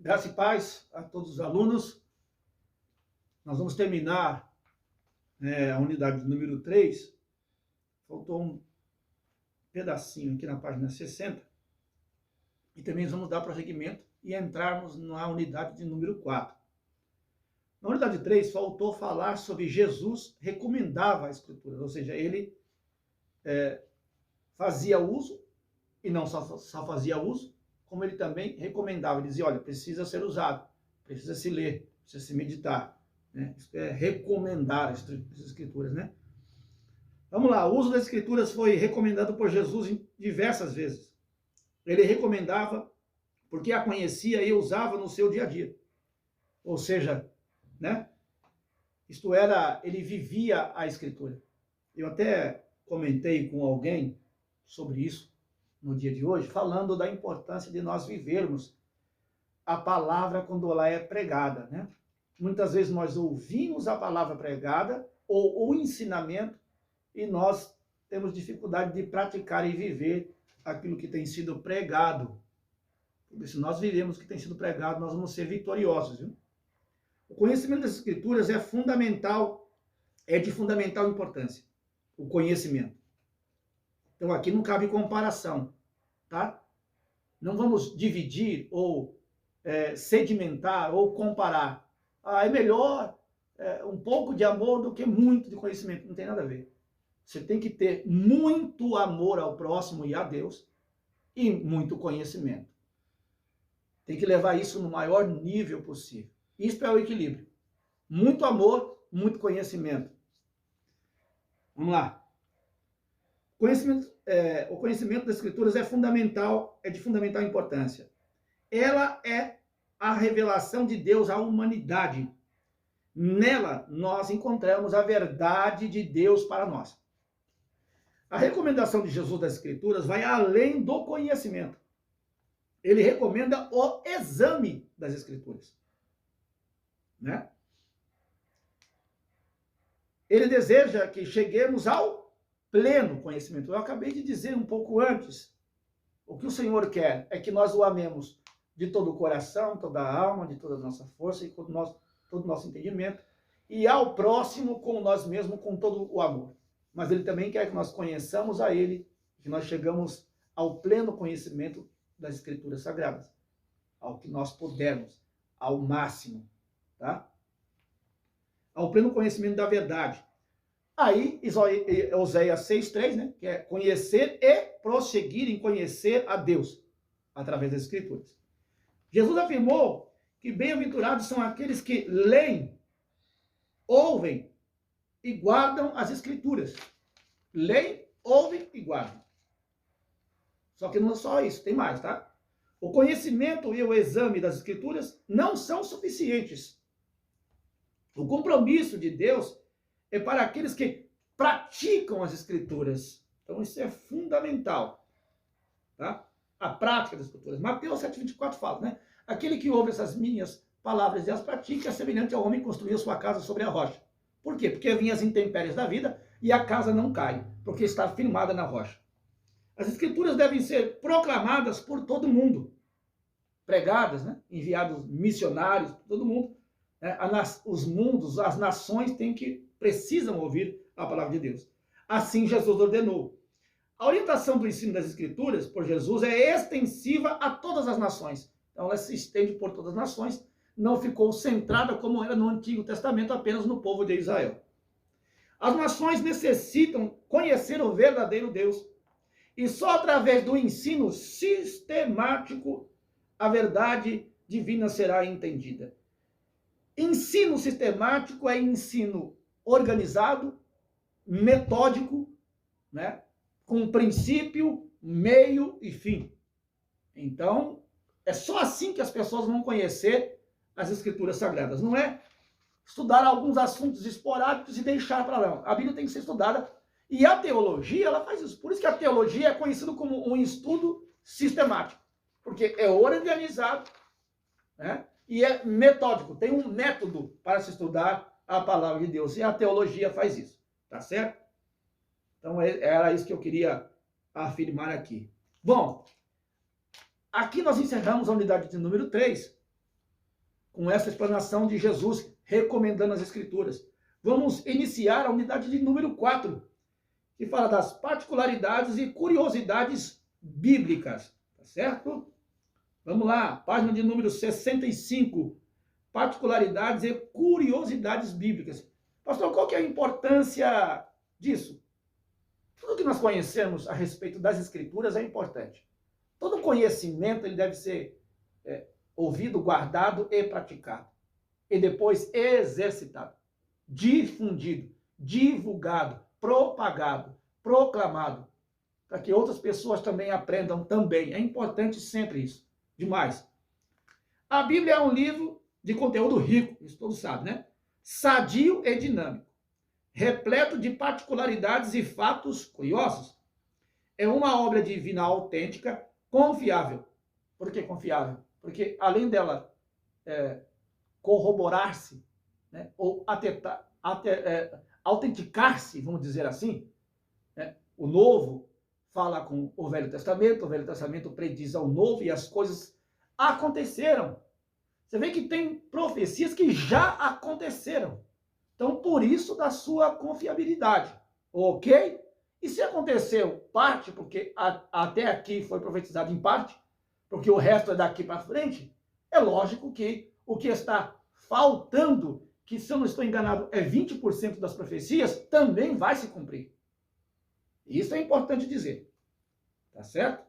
Graça e paz a todos os alunos. Nós vamos terminar a unidade número 3. Faltou um pedacinho aqui na página 60. E também vamos dar prosseguimento e entrarmos na unidade de número 4. Na unidade 3, faltou falar sobre Jesus recomendava a Escritura, ou seja, ele fazia uso, e não só fazia uso, como ele também recomendava. Ele dizia, olha, precisa ser usado, precisa se ler, precisa se meditar. Né? Isso é recomendar as Escrituras, né? Vamos lá, o uso das Escrituras foi recomendado por Jesus diversas vezes. Ele recomendava porque a conhecia e usava no seu dia a dia. Ou seja, né? Isto era, ele vivia a Escritura. Eu até comentei com alguém sobre isso no dia de hoje, falando da importância de nós vivermos a palavra quando ela é pregada, né? Muitas vezes nós ouvimos a palavra pregada ou o ensinamento e nós temos dificuldade de praticar e viver aquilo que tem sido pregado. Porque se nós vivemos o que tem sido pregado, nós vamos ser vitoriosos, viu? O conhecimento das Escrituras é fundamental, é de fundamental importância, o conhecimento. Então aqui não cabe comparação, tá? Não vamos dividir ou sedimentar ou comparar. É melhor um pouco de amor do que muito de conhecimento. Não tem nada a ver. Você tem que ter muito amor ao próximo e a Deus e muito conhecimento. Tem que levar isso no maior nível possível. Isso é o equilíbrio. Muito amor, muito conhecimento. Vamos lá. O conhecimento das Escrituras é fundamental, é de fundamental importância. Ela é a revelação de Deus à humanidade. Nela, nós encontramos a verdade de Deus para nós. A recomendação de Jesus das Escrituras vai além do conhecimento. Ele recomenda o exame das Escrituras. Né? Ele deseja que cheguemos ao pleno conhecimento. Eu acabei de dizer um pouco antes. O que o Senhor quer é que nós o amemos de todo o coração, toda a alma, de toda a nossa força e todo o nosso entendimento. E ao próximo com nós mesmos, com todo o amor. Mas ele também quer que nós conheçamos a ele, que nós chegamos ao pleno conhecimento das Escrituras Sagradas. Ao que nós pudermos, ao máximo. Tá? Ao pleno conhecimento da verdade. Aí, Oséias 6,3, né, que é conhecer e prosseguir em conhecer a Deus, através das Escrituras. Jesus afirmou que bem-aventurados são aqueles que leem, ouvem e guardam as Escrituras. Leem, ouvem e guardam. Só que não é só isso, tem mais, tá? O conhecimento e o exame das Escrituras não são suficientes. O compromisso de Deus é para aqueles que praticam as Escrituras. Então isso é fundamental. Tá? A prática das Escrituras. Mateus 7,24 fala, né? Aquele que ouve essas minhas palavras e as pratica é semelhante ao homem que construiu sua casa sobre a rocha. Por quê? Porque vinham as intempéries da vida e a casa não cai, porque está firmada na rocha. As Escrituras devem ser proclamadas por todo mundo. Pregadas, né? Enviados missionários por todo mundo. Os mundos, as nações precisam ouvir a palavra de Deus. Assim Jesus ordenou. A orientação do ensino das Escrituras por Jesus é extensiva a todas as nações. Então ela se estende por todas as nações, não ficou centrada como era no Antigo Testamento apenas no povo de Israel. As nações necessitam conhecer o verdadeiro Deus. E só através do ensino sistemático a verdade divina será entendida. Ensino sistemático é ensino organizado, metódico, né? Com princípio, meio e fim. Então, é só assim que as pessoas vão conhecer as Escrituras Sagradas. Não é estudar alguns assuntos esporádicos e deixar para lá. A Bíblia tem que ser estudada. E a teologia, ela faz isso. Por isso que a teologia é conhecida como um estudo sistemático. Porque é organizado, né? E é metódico, tem um método para se estudar a palavra de Deus. E a teologia faz isso, tá certo? Então, era isso que eu queria afirmar aqui. Bom, aqui nós encerramos a unidade de número 3. com essa explanação de Jesus recomendando as Escrituras. Vamos iniciar a unidade de número 4, que fala das particularidades e curiosidades bíblicas, tá certo? Vamos lá, página de número 65, particularidades e curiosidades bíblicas. Pastor, qual que é a importância disso? Tudo que nós conhecemos a respeito das Escrituras é importante. Todo conhecimento ele deve ser ouvido, guardado e praticado. E depois exercitado, difundido, divulgado, propagado, proclamado, para que outras pessoas também aprendam também. É importante sempre isso. Demais. A Bíblia é um livro de conteúdo rico, isso todos sabem, né? Sadio e dinâmico, repleto de particularidades e fatos curiosos. É uma obra divina autêntica, confiável. Por que confiável? Porque além dela corroborar-se, né, ou autenticar-se, vamos dizer assim, né, o Novo fala com o Velho Testamento prediz ao Novo e as coisas aconteceram. Você vê que tem profecias que já aconteceram. Então, por isso da sua confiabilidade, ok? E se aconteceu parte, porque até aqui foi profetizado em parte, porque o resto é daqui para frente, é lógico que o que está faltando, que se eu não estou enganado é 20% das profecias, também vai se cumprir. Isso é importante dizer. Tá certo?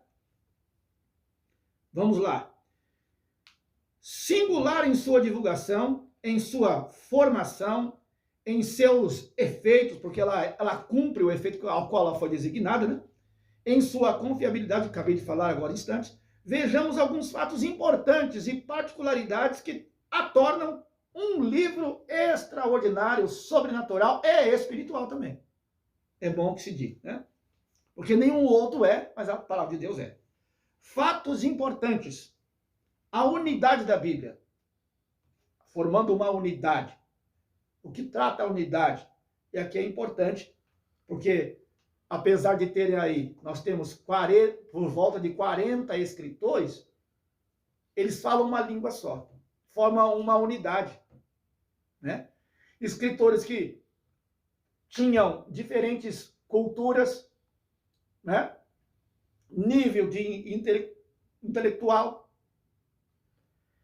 Vamos lá. Singular em sua divulgação, em sua formação, em seus efeitos, porque ela cumpre o efeito ao qual ela foi designada, né? Em sua confiabilidade, acabei de falar agora em instantes, vejamos alguns fatos importantes e particularidades que a tornam um livro extraordinário, sobrenatural e espiritual também. É bom que se diga, né? Porque nenhum outro é, mas a palavra de Deus é. Fatos importantes. A unidade da Bíblia, formando uma unidade. O que trata a unidade? E aqui é importante, porque apesar de terem aí, nós temos por volta de 40 escritores, eles falam uma língua só, formam uma unidade, né? Escritores que tinham diferentes culturas, né? Nível de intelectual,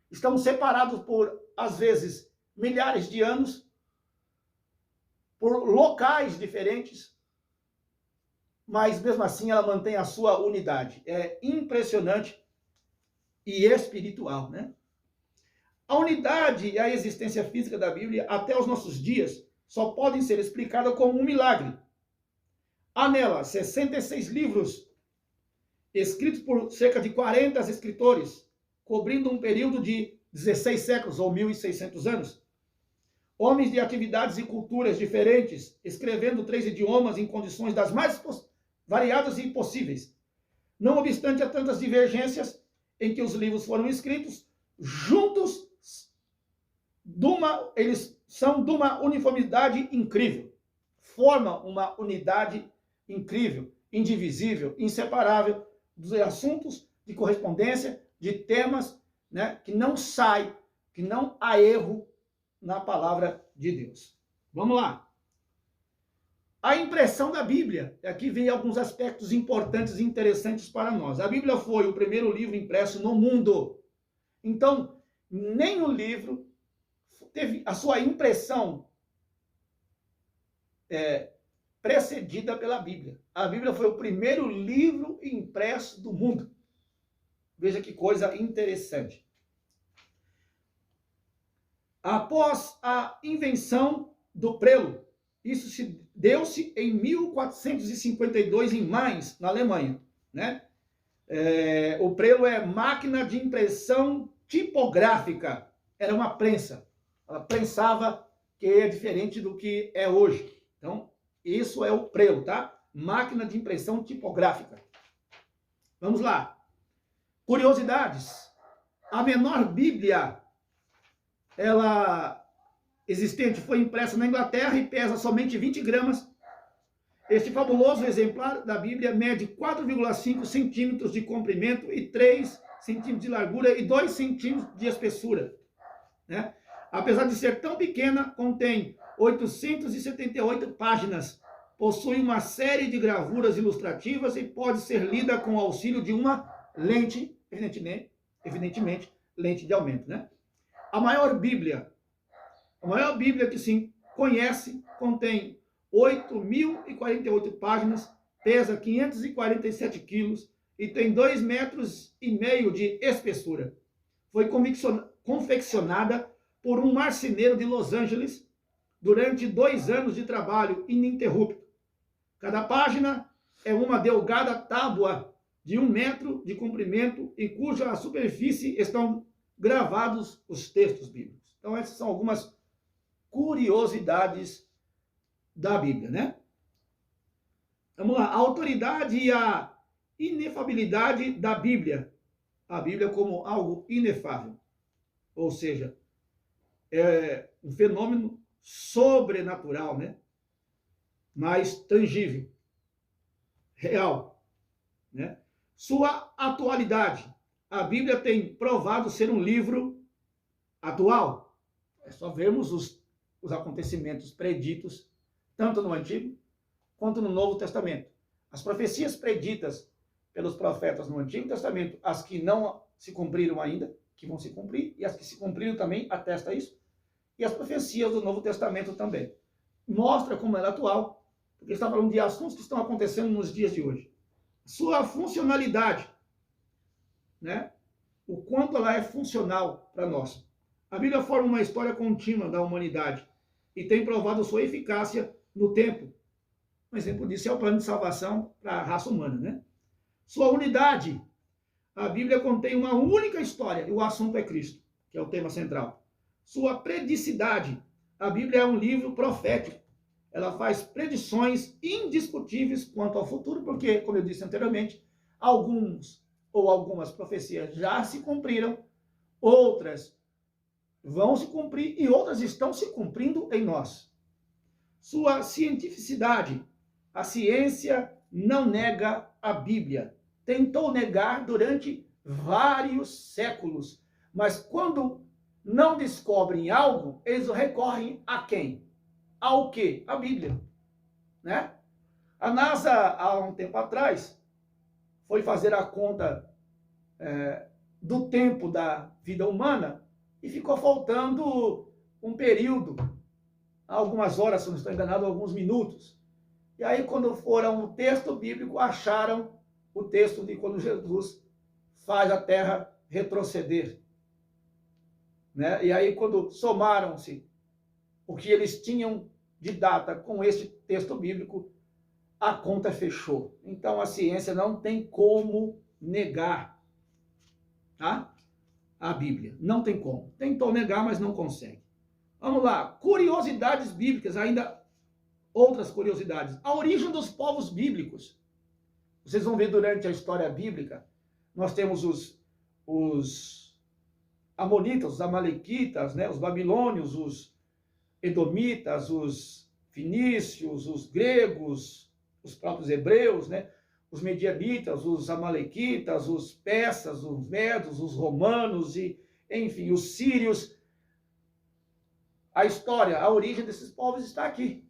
estão separados por, às vezes, milhares de anos, por locais diferentes, mas mesmo assim ela mantém a sua unidade. É impressionante e espiritual, né? A unidade e a existência física da Bíblia, até os nossos dias, só podem ser explicadas como um milagre. Há nela 66 livros, escritos por cerca de 40 escritores, cobrindo um período de 16 séculos ou 1.600 anos. Homens de atividades e culturas diferentes, escrevendo 3 idiomas em condições das mais variadas e possíveis. Não obstante a tantas divergências em que os livros foram escritos, juntos, eles são de uma uniformidade incrível. Formam uma unidade incrível, indivisível, inseparável dos assuntos de correspondência, de temas, né, que não sai, que não há erro na palavra de Deus. Vamos lá. A impressão da Bíblia. Aqui vem alguns aspectos importantes e interessantes para nós. A Bíblia foi o primeiro livro impresso no mundo. Então, nenhum livro teve a sua impressão precedida pela Bíblia. A Bíblia foi o primeiro livro impresso do mundo. Veja que coisa interessante. Após a invenção do prelo, isso deu-se em 1452 em Mainz, na Alemanha, né? O prelo é máquina de impressão tipográfica. Era uma prensa. Ela prensava, que é diferente do que é hoje. Então, isso é o prelo, tá? Máquina de impressão tipográfica. Vamos lá. Curiosidades. A menor Bíblia existente foi impressa na Inglaterra e pesa somente 20 gramas. Este fabuloso exemplar da Bíblia mede 4,5 centímetros de comprimento e 3 centímetros de largura e 2 centímetros de espessura. né? Apesar de ser tão pequena, contém 878 páginas, possui uma série de gravuras ilustrativas e pode ser lida com o auxílio de uma lente, evidentemente, lente de aumento, né? A maior Bíblia que se conhece, contém 8.048 páginas, pesa 547 quilos e tem 2,5 metros de espessura. Foi confeccionada por um marceneiro de Los Angeles durante 2 anos de trabalho ininterrupto. Cada página é uma delgada tábua de 1 metro de comprimento e cuja superfície estão gravados os textos bíblicos. Então, essas são algumas curiosidades da Bíblia, né? Vamos lá. A autoridade e a inefabilidade da Bíblia. A Bíblia como algo inefável. Ou seja, é um fenômeno sobrenatural, né? Mais tangível, real, né? Sua atualidade. A Bíblia tem provado ser um livro atual. É só vermos os acontecimentos preditos, tanto no Antigo quanto no Novo Testamento. As profecias preditas pelos profetas no Antigo Testamento, as que não se cumpriram ainda, que vão se cumprir, e as que se cumpriram também atesta isso, e as profecias do Novo Testamento também. Mostra como ela é atual, porque está falando de assuntos que estão acontecendo nos dias de hoje. Sua funcionalidade, né? O quanto ela é funcional para nós. A Bíblia forma uma história contínua da humanidade e tem provado sua eficácia no tempo. Um exemplo disso é o plano de salvação para a raça humana, né? Sua unidade. A Bíblia contém uma única história e o assunto é Cristo, que é o tema central. Sua predicidade. A Bíblia é um livro profético. Ela faz predições indiscutíveis quanto ao futuro, porque, como eu disse anteriormente, algumas profecias já se cumpriram, outras vão se cumprir e outras estão se cumprindo em nós. Sua cientificidade. A ciência não nega a Bíblia. Tentou negar durante vários séculos, mas quando não descobrem algo, eles recorrem a quem? Ao quê? A Bíblia, né? A NASA, há um tempo atrás, foi fazer a conta do tempo da vida humana e ficou faltando um período, algumas horas, se não estou enganado, alguns minutos. E aí, quando foram o texto bíblico, acharam o texto de quando Jesus faz a terra retroceder, né? E aí, quando somaram-se o que eles tinham de data com este texto bíblico, a conta fechou. Então, a ciência não tem como negar, tá? A Bíblia. Não tem como. Tentou negar, mas não consegue. Vamos lá. Curiosidades bíblicas, ainda outras curiosidades. A origem dos povos bíblicos. Vocês vão ver durante a história bíblica, nós temos os amonitas, os amalequitas, né? Os babilônios, os edomitas, os fenícios, os gregos, os próprios hebreus, né? Os medianitas, os amalequitas, os persas, os medos, os romanos e, enfim, os sírios. A história, a origem desses povos está aqui.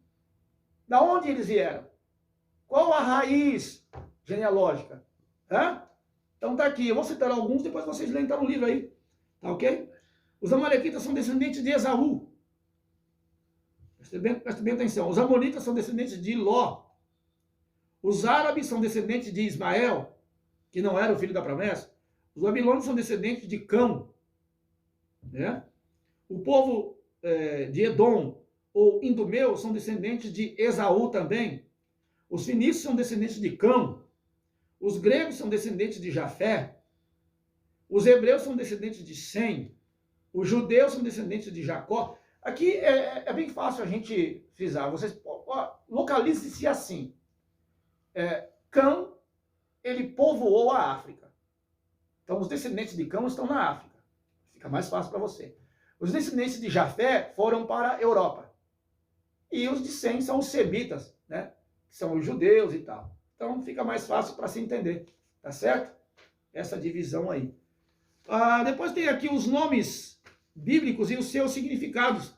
Da onde eles vieram? Qual a raiz genealógica? Então tá aqui. Eu vou citar alguns, depois vocês leem, tá no livro aí. Tá ok? Os amalequitas são descendentes de Esaú. Presta bem atenção. Os amonitas são descendentes de Ló. Os árabes são descendentes de Ismael, que não era o filho da promessa. Os babilônios são descendentes de Cão, né? O povo de Edom ou Idumeu são descendentes de Esaú também. Os fenícios são descendentes de Cão. Os gregos são descendentes de Jafé. Os hebreus são descendentes de Sem. Os judeus são descendentes de Jacó. Aqui é bem fácil a gente frisar. Vocês localizem-se assim. Cão, ele povoou a África. Então, os descendentes de Cão estão na África. Fica mais fácil para você. Os descendentes de Jafé foram para a Europa. E os de Sem são os semitas, né? Que são os judeus e tal. Então, fica mais fácil para se entender. Tá certo? Essa divisão aí. Depois tem aqui os nomes bíblicos e os seus significados,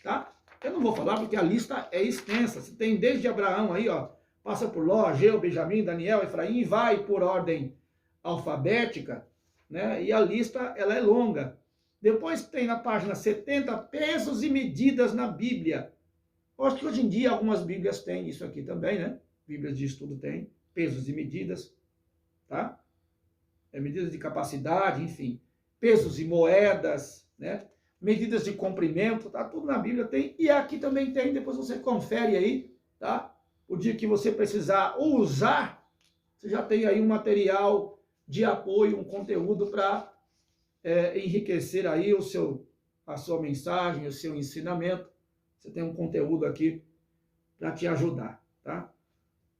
tá? Eu não vou falar porque a lista é extensa. Você tem desde Abraão aí, ó, passa por Ló, Ageu, Benjamim, Daniel, Efraim, vai por ordem alfabética, né? E a lista, ela é longa. Depois tem na página 70, pesos e medidas na Bíblia. Eu acho que hoje em dia algumas Bíblias têm isso aqui também, né? Bíblias de estudo tem, pesos e medidas, tá? Medidas de capacidade, enfim. Pesos e moedas, né? Medidas de comprimento, tá? Tudo na Bíblia tem. E aqui também tem, depois você confere aí, tá? O dia que você precisar usar, você já tem aí um material de apoio, um conteúdo para enriquecer aí a sua mensagem, o seu ensinamento. Você tem um conteúdo aqui para te ajudar, tá?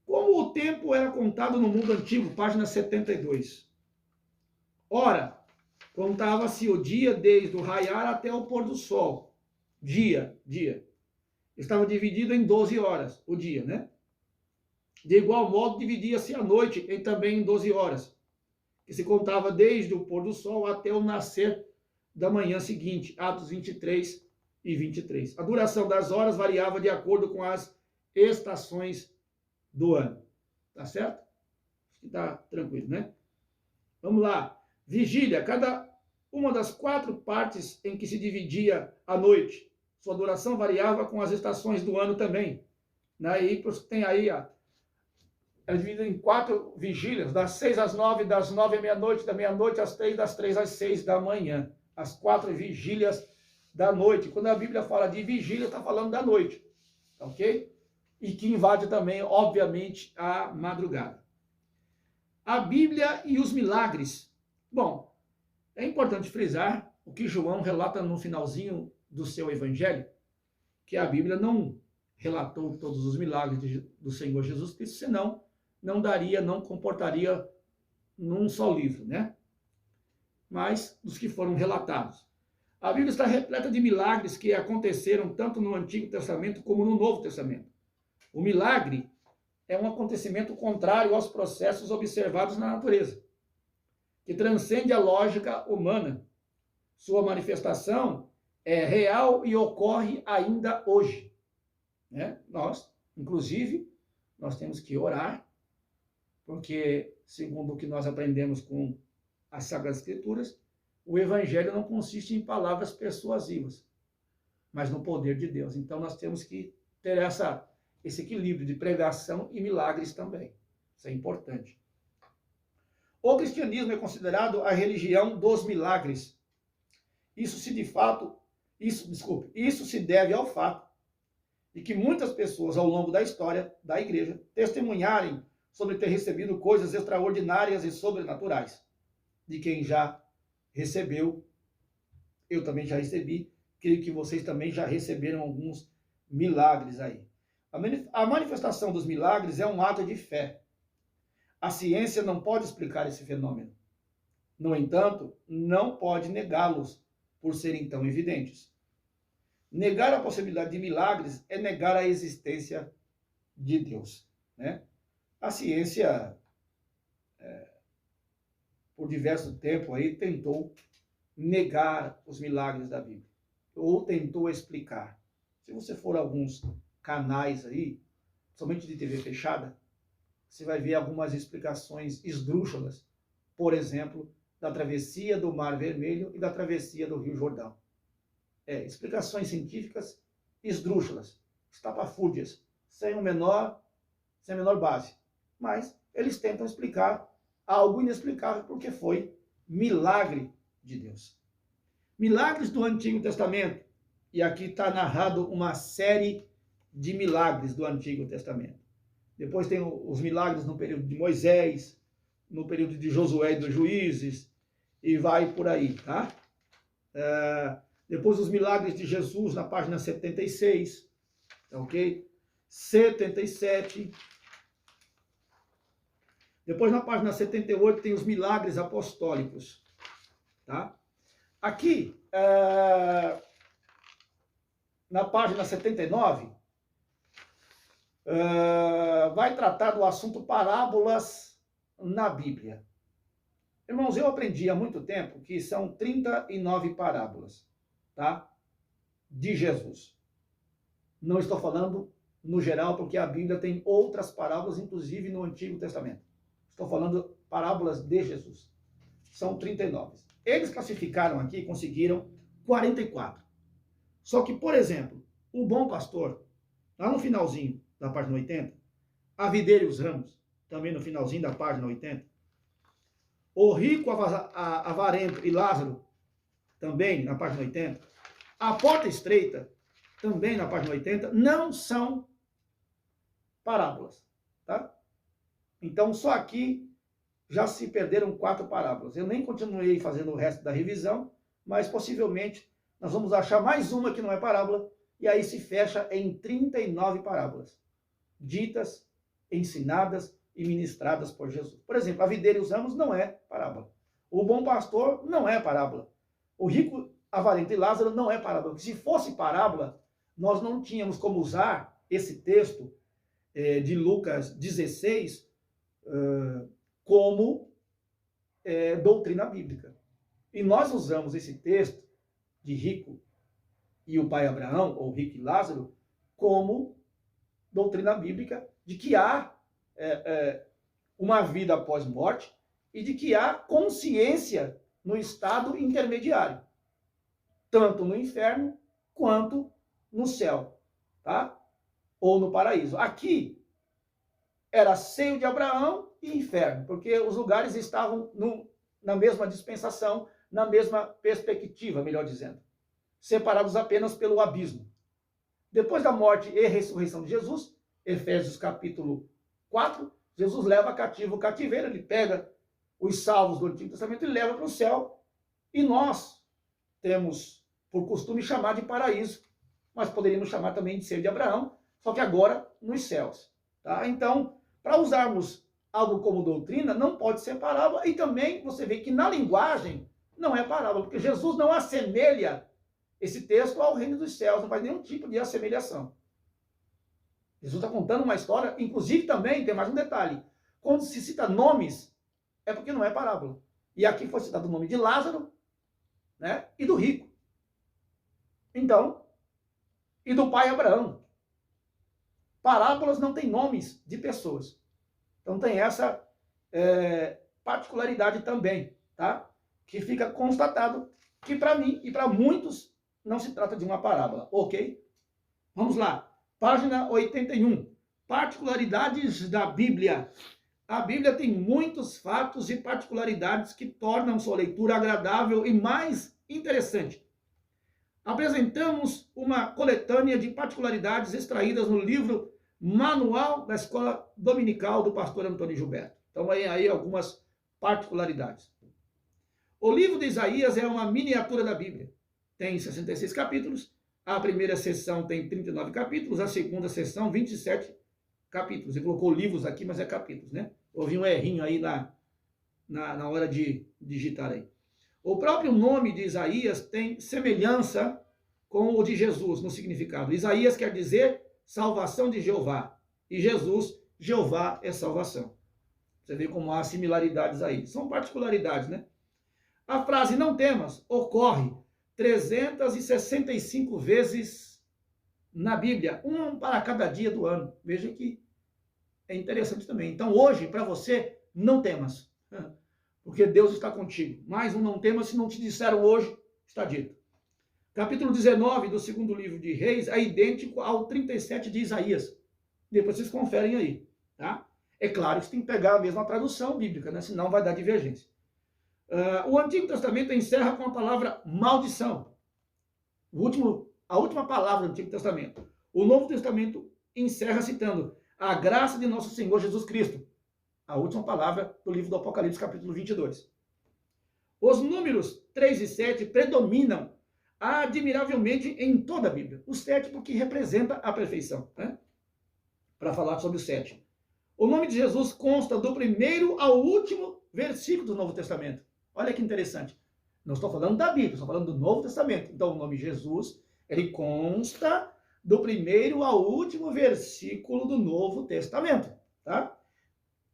Como o tempo era contado no mundo antigo, página 72. Ora, contava-se o dia desde o raiar até o pôr do sol. Dia. Estava dividido em 12 horas, o dia, né? De igual modo, dividia-se a noite também em 12 horas, que se contava desde o pôr do sol até o nascer da manhã seguinte, Atos 23 e 23. A duração das horas variava de acordo com as estações do ano. Tá certo? Acho que tá tranquilo, né? Vamos lá. Vigília, cada uma das 4 partes em que se dividia a noite. Sua duração variava com as estações do ano também. Aí tem aí, ó, é dividida em 4 vigílias, das 6 às 9, das 9 à meia-noite, da meia-noite às 3, das 3 às 6 da manhã. As 4 vigílias da noite. Quando a Bíblia fala de vigília, está falando da noite, ok? E que invade também, obviamente, a madrugada. A Bíblia e os milagres. Bom, é importante frisar o que João relata no finalzinho do seu evangelho, que a Bíblia não relatou todos os milagres do Senhor Jesus Cristo, senão não comportaria num só livro, né? Mas dos que foram relatados. A Bíblia está repleta de milagres que aconteceram tanto no Antigo Testamento como no Novo Testamento. O milagre é um acontecimento contrário aos processos observados na natureza, que transcende a lógica humana. Sua manifestação é real e ocorre ainda hoje, né? Inclusive, nós temos que orar, porque, segundo o que nós aprendemos com as Sagradas Escrituras, o Evangelho não consiste em palavras persuasivas, mas no poder de Deus. Então, nós temos que ter esse equilíbrio de pregação e milagres também. Isso é importante. O cristianismo é considerado a religião dos milagres. Isso se deve ao fato de que muitas pessoas ao longo da história da igreja testemunharem sobre ter recebido coisas extraordinárias e sobrenaturais. De quem já recebeu, eu também já recebi, creio que vocês também já receberam alguns milagres aí. A manifestação dos milagres é um ato de fé. A ciência não pode explicar esse fenômeno. No entanto, não pode negá-los por serem tão evidentes. Negar a possibilidade de milagres é negar a existência de Deus, né? A ciência, por diverso tempo aí, tentou negar os milagres da Bíblia, ou tentou explicar. Se você for a alguns canais aí, somente de TV fechada, você vai ver algumas explicações esdrúxulas, por exemplo, da travessia do Mar Vermelho e da travessia do Rio Jordão. Explicações científicas esdrúxulas, estapafúrdias, sem a menor base. Mas eles tentam explicar algo inexplicável porque foi milagre de Deus. Milagres do Antigo Testamento. E aqui está narrado uma série de milagres do Antigo Testamento. Depois tem os milagres no período de Moisés, no período de Josué e dos Juízes, e vai por aí, tá? Depois os milagres de Jesus na página 76, ok? 77. Depois na página 78 tem os milagres apostólicos, tá? Aqui, na página 79, vai tratar do assunto parábolas na Bíblia. Irmãos, eu aprendi há muito tempo que são 39 parábolas, tá? De Jesus. Não estou falando no geral, porque a Bíblia tem outras parábolas, inclusive no Antigo Testamento. Estou falando parábolas de Jesus. São 39. Eles classificaram aqui, conseguiram 44. Só que, por exemplo, o bom pastor, lá no finalzinho da página 80, a videira e os ramos, também no finalzinho da página 80, o rico, avarento e Lázaro, também na página 80, a porta estreita, também na página 80, não são parábolas, tá? Então, só aqui já se perderam 4 parábolas. Eu nem continuei fazendo o resto da revisão, mas possivelmente nós vamos achar mais uma que não é parábola, e aí se fecha em 39 parábolas, ditas, ensinadas e ministradas por Jesus. Por exemplo, a videira e os ramos não é parábola. O bom pastor não é parábola. O rico, avarento e Lázaro não é parábola. Porque se fosse parábola, nós não tínhamos como usar esse texto de Lucas 16 como doutrina bíblica. E nós usamos esse texto de rico e o pai Abraão, ou rico e Lázaro, como doutrina bíblica de que há uma vida após morte e de que há consciência no estado intermediário, tanto no inferno quanto no céu, tá? Ou no paraíso. Aqui era seio de Abraão e inferno, porque os lugares estavam na mesma dispensação, na mesma perspectiva, melhor dizendo, separados apenas pelo abismo. Depois da morte e ressurreição de Jesus, Efésios capítulo 4, Jesus leva cativo o cativeiro, ele pega os salvos do Antigo Testamento e leva para o céu, e nós temos por costume chamar de paraíso, mas poderíamos chamar também de seio de Abraão, só que agora nos céus. Tá? Então, para usarmos algo como doutrina, não pode ser parábola, e também você vê que na linguagem não é parábola, porque Jesus não assemelha esse texto ao reino dos céus, não faz nenhum tipo de assemelhação. Jesus está contando uma história, inclusive também tem mais um detalhe, quando se cita nomes, é porque não é parábola. E aqui foi citado o nome de Lázaro, né, e do rico. Então, e do pai Abraão. Parábolas não têm nomes de pessoas. Então tem essa particularidade também, tá? Que fica constatado que para mim e para muitos não se trata de uma parábola, ok? Vamos lá, página 81. Particularidades da Bíblia. A Bíblia tem muitos fatos e particularidades que tornam sua leitura agradável e mais interessante. Apresentamos uma coletânea de particularidades extraídas no livro Manual da Escola Dominical do pastor Antônio Gilberto. Então, aí algumas particularidades. O livro de Isaías é uma miniatura da Bíblia. Tem 66 capítulos. A primeira sessão tem 39 capítulos. A segunda sessão, 27 capítulos. Ele colocou livros aqui, mas é capítulos, né? Houve um errinho aí na hora de digitar aí. O próprio nome de Isaías tem semelhança com o de Jesus no significado. Isaías quer dizer salvação de Jeová. E Jesus, Jeová é salvação. Você vê como há similaridades aí. São particularidades, né? A frase não temas ocorre 365 vezes na Bíblia, um para cada dia do ano. Veja que é interessante também. Então hoje, para você, não temas, porque Deus está contigo. Mais um não temas, se não te disseram hoje, está dito. Capítulo 19 do segundo livro de Reis é idêntico ao 37 de Isaías. Depois vocês conferem aí, tá? É claro que você tem que pegar a mesma tradução bíblica, né? Senão vai dar divergência. O Antigo Testamento encerra com a palavra maldição. A última palavra do Antigo Testamento. O Novo Testamento encerra citando a graça de nosso Senhor Jesus Cristo. A última palavra do livro do Apocalipse, capítulo 22. Os números 3 e 7 predominam admiravelmente em toda a Bíblia. O 7 porque representa a perfeição, né? Para falar sobre o 7. O nome de Jesus consta do primeiro ao último versículo do Novo Testamento. Olha que interessante. Não estou falando da Bíblia, estou falando do Novo Testamento. Então, o nome Jesus, ele consta do primeiro ao último versículo do Novo Testamento, tá?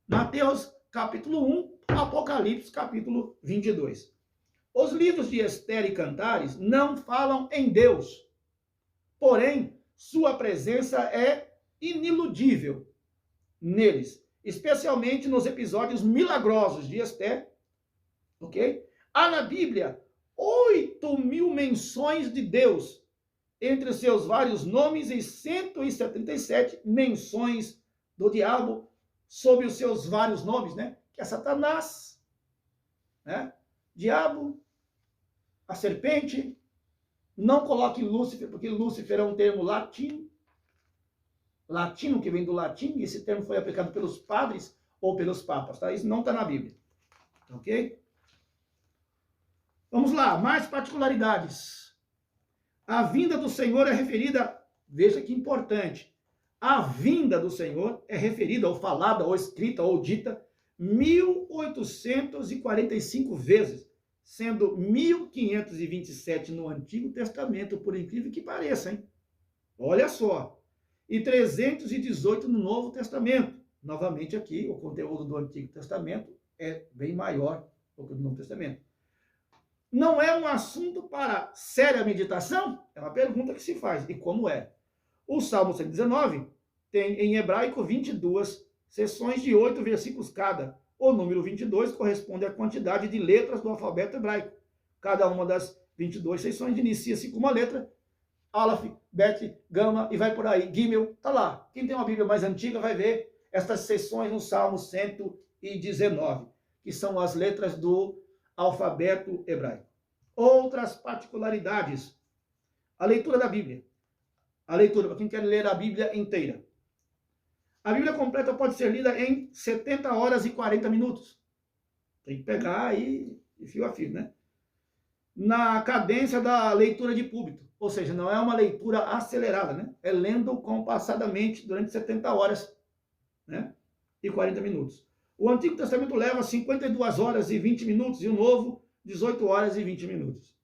Mateus, capítulo 1, Apocalipse capítulo 22. Os livros de Ester e Cantares não falam em Deus, porém, sua presença é iniludível neles, especialmente nos episódios milagrosos de Ester, ok? Há na Bíblia 8.000 menções de Deus, entre seus vários nomes, e 177 menções do diabo, sob os seus vários nomes, né? Que é Satanás, né? Diabo, a serpente. Não coloque Lúcifer, porque Lúcifer é um termo latino, que vem do latim, e esse termo foi aplicado pelos padres ou pelos papas, tá? Isso não está na Bíblia, ok? Vamos lá, mais particularidades. A vinda do Senhor é referida, veja que importante, a vinda do Senhor é referida, ou falada, ou escrita, ou dita, 1.845 vezes, sendo 1.527 no Antigo Testamento, por incrível que pareça, hein? Olha só. E 318 no Novo Testamento. Novamente aqui, o conteúdo do Antigo Testamento é bem maior do que o do Novo Testamento. Não é um assunto para séria meditação? É uma pergunta que se faz. E como é? O Salmo 119 tem em hebraico 22 seções de 8 versículos cada. O número 22 corresponde à quantidade de letras do alfabeto hebraico. Cada uma das 22 seções inicia-se com uma letra, Aleph, Bet, Gama, e vai por aí. Gimel, tá lá. Quem tem uma Bíblia mais antiga vai ver estas seções no Salmo 119, que são as letras do alfabeto hebraico. Outras particularidades. A leitura da Bíblia. A leitura, para quem quer ler a Bíblia inteira. A Bíblia completa pode ser lida em 70 horas e 40 minutos. Tem que pegar aí fio a fio, né? Na cadência da leitura de púlpito. Ou seja, não é uma leitura acelerada, né? É lendo compassadamente durante 70 horas, né? E 40 minutos. O Antigo Testamento leva 52 horas e 20 minutos e o Novo, 18 horas e 20 minutos.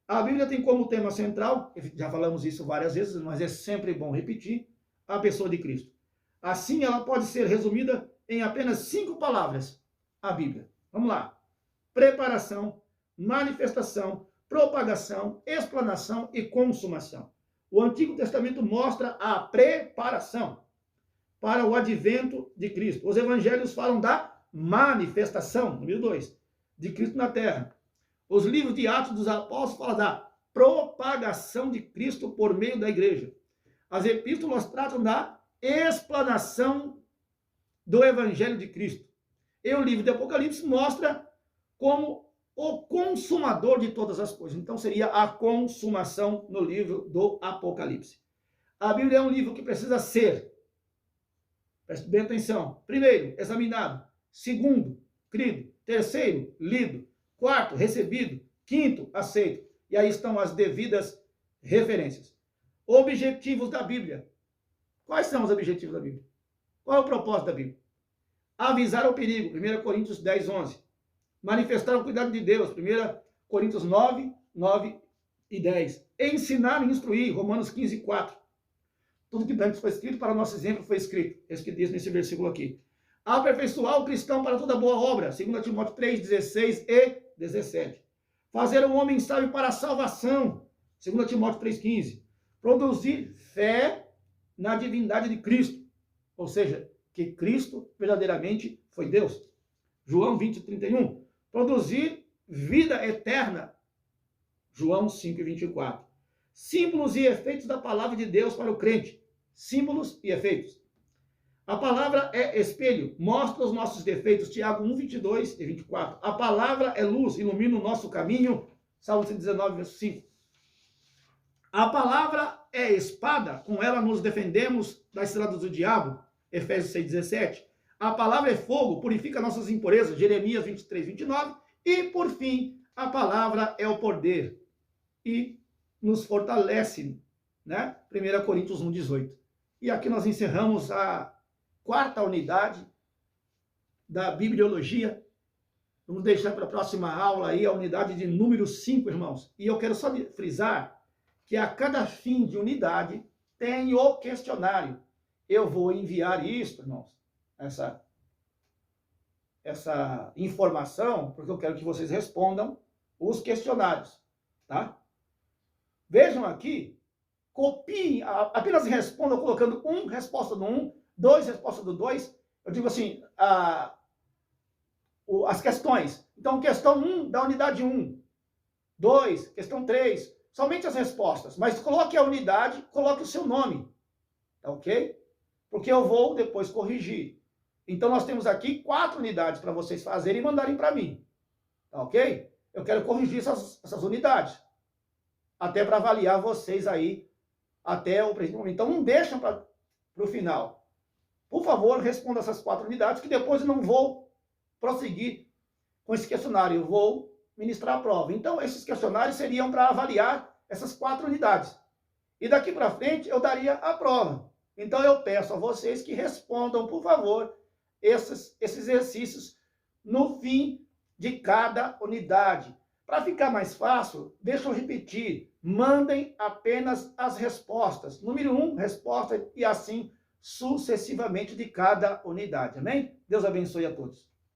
A Bíblia tem como tema central, já falamos isso várias vezes, mas é sempre bom repetir, a pessoa de Cristo. Assim, ela pode ser resumida em apenas 5 palavras, a Bíblia. Vamos lá. Preparação, manifestação, propagação, explanação e consumação. O Antigo Testamento mostra a preparação para o advento de Cristo. Os evangelhos falam da manifestação, número 2, de Cristo na terra. Os livros de Atos dos Apóstolos falam da propagação de Cristo por meio da igreja. As epístolas tratam da explanação do evangelho de Cristo. E o livro de Apocalipse mostra como o consumador de todas as coisas. Então seria a consumação no livro do Apocalipse. A Bíblia é um livro que precisa ser, preste bem atenção, primeiro, examinado, segundo, crido, terceiro, lido, quarto, recebido, quinto, aceito. E aí estão as devidas referências. Objetivos da Bíblia. Quais são os objetivos da Bíblia? Qual é o propósito da Bíblia? Avisar o perigo, 1 Coríntios 10, 11. Manifestar o cuidado de Deus, 1 Coríntios 9, 9 e 10. Ensinar e instruir, Romanos 15, 4. Tudo que antes foi escrito, para o nosso exemplo, foi escrito. É isso que diz nesse versículo aqui. Aperfeiçoar o cristão para toda boa obra, 2 Timóteo 3, 16 e 17. Fazer o homem sábio para a salvação, 2 Timóteo 3, 15. Produzir fé na divindade de Cristo, ou seja, que Cristo verdadeiramente foi Deus. João 20, 31. Produzir vida eterna, João 5, 24. Símbolos e efeitos da palavra de Deus para o crente. Símbolos e efeitos. A palavra é espelho, mostra os nossos defeitos, Tiago 1, 22 e 24. A palavra é luz, ilumina o nosso caminho, Salmo 119, verso 5. A palavra é espada, com ela nos defendemos das ciladas do diabo, Efésios 6, 17. A palavra é fogo, purifica nossas impurezas, Jeremias 23, 29. E, por fim, a palavra é o poder e nos fortalece, né? 1 Coríntios 1, 18. E aqui nós encerramos a 4ª unidade da bibliologia. Vamos deixar para a próxima aula aí a unidade de número 5, irmãos. E eu quero só frisar que a cada fim de unidade tem o questionário. Eu vou enviar isso, irmãos, essa informação, porque eu quero que vocês respondam os questionários, tá? Vejam aqui, copiem, apenas respondam colocando 1, resposta do 1, 2, resposta do 2. Eu digo assim, as questões. Então, questão 1 da unidade 1, 2, questão 3, somente as respostas, mas coloque a unidade, coloque o seu nome, tá ok? Porque eu vou depois corrigir. Então, nós temos aqui 4 unidades para vocês fazerem e mandarem para mim, tá ok? Eu quero corrigir essas unidades, até para avaliar vocês aí, até o presente momento. Então, não deixam para o final. Por favor, responda essas 4 unidades, que depois eu não vou prosseguir com esse questionário, eu vou ministrar a prova. Então, esses questionários seriam para avaliar essas 4 unidades. E daqui para frente, eu daria a prova. Então, eu peço a vocês que respondam, por favor, esses exercícios no fim de cada unidade. Para ficar mais fácil, deixa eu repetir, mandem apenas as respostas. Número 1, resposta, e assim sucessivamente de cada unidade. Amém? Deus abençoe a todos.